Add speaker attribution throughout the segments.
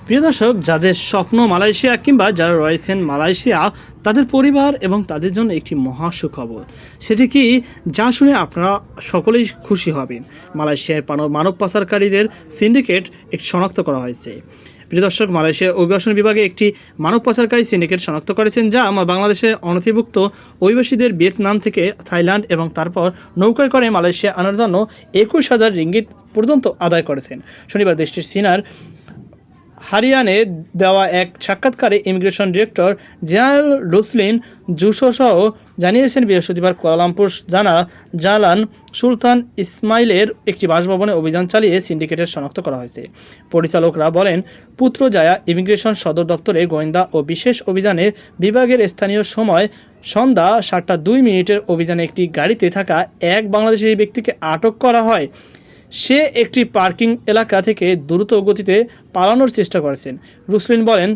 Speaker 1: প্রিয় দর্শক, যাদের স্বপ্ন মালয়েশিয়া কিংবা যারা রয়েছেন মালয়েশিয়া, তাদের পরিবার এবং তাদের জন্য একটি মহা সুখবর। সেটি কি, যা শুনে আপনারা সকলেই খুশি হবেন। মালয়েশিয়ায় মানব পাচারকারীদের সিন্ডিকেট একটি শনাক্ত করা হয়েছে। প্রিয় দর্শক, মালয়েশিয়ার অভিবাসন বিভাগে একটি মানব পাচারকারী সিন্ডিকেট শনাক্ত করেছেন, যা বাংলাদেশে অনথিভুক্ত অভিবাসীদের ভিয়েতনাম থেকে থাইল্যান্ড এবং তারপর নৌকায় করে মালয়েশিয়া আনার জন্য 21,000 রিঙ্গিত পর্যন্ত আদায় করেছেন। শনিবার দেশটির সিনার হারিয়ানে দেওয়া এক সাক্ষাৎকারে ইমিগ্রেশন ডিরেক্টর জেনারেল রুসলিন জুসোসহ জানিয়েছেন, বৃহস্পতিবার কুয়ালালামপুর জালান সুলতান ইসমাইলের একটি বাসভবনে অভিযান চালিয়ে সিন্ডিকেটের শনাক্ত করা হয়েছে। পরিচালকরা বলেন, পুত্রজায়া ইমিগ্রেশন সদর দপ্তরে গোয়েন্দা ও বিশেষ অভিযানে বিভাগের স্থানীয় সময় সন্ধ্যা 7:02 অভিযানে একটি গাড়িতে থাকা এক বাংলাদেশি ব্যক্তিকে আটক করা হয়। সে একটি পার্কিং এলাকা থেকে দ্রুত গতিতে পালানোর চেষ্টা করেছেন। রুসলিন বলেন,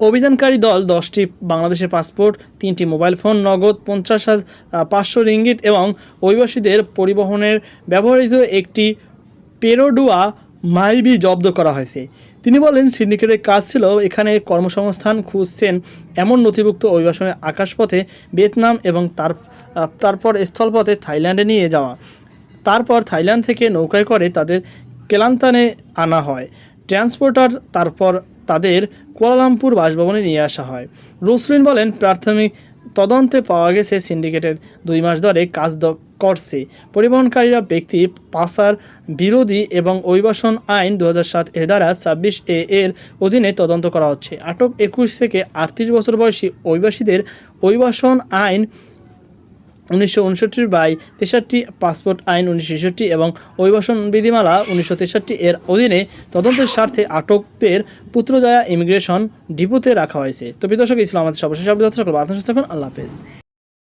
Speaker 1: অভিযানকারী দল 10টি বাংলাদেশের পাসপোর্ট, 3টি মোবাইল ফোন, নগদ 50,500 রিঙ্গিত এবং অভিবাসীদের পরিবহনের ব্যবহৃত একটি পেরোডুয়া মাইবি জব্দ করা হয়েছে। তিনি বলেন, সিন্ডিকেটের কাজ ছিল এখানে কর্মসংস্থান খুঁজছেন এমন নথিভুক্ত অভিবাসনের আকাশপথে ভিয়েতনাম এবং তারপর স্থলপথে থাইল্যান্ডে নিয়ে যাওয়া। তারপর থাইল্যান্ড থেকে নৌকায় করে তাদের কেলান্তানে আনা হয়। ট্রান্সপোর্টার তারপর তাদের কুয়ালালামপুর বাসভবনে নিয়ে আসা হয়। রুসলিন বলেন, প্রাথমিক তদন্তে পাওয়া গেছে সিন্ডিকেটের 2 মাস ধরে কাজ করছে। পরিবহনকারীরা ব্যক্তি পাচার বিরোধী এবং অভিবাসন আইন 2007 এর দ্বারা 26A এর অধীনে তদন্ত করা হচ্ছে। আটক 21 থেকে 38 বছর বয়সী অভিবাসীদের অভিবাসন আইন 1959/63, পাসপোর্ট আইন 1966 এবং অভিবাসন বিধিমালা 1963 এর অধীনে তদন্তের স্বার্থে আটকদের পুত্রজায়া ইমিগ্রেশন ডিপোতে রাখা হয়েছে। তো প্রিয় দর্শক, ইসলাম আমাদের সর্বশেষ আপডেট। সকল আল্লাহ হাফেজ।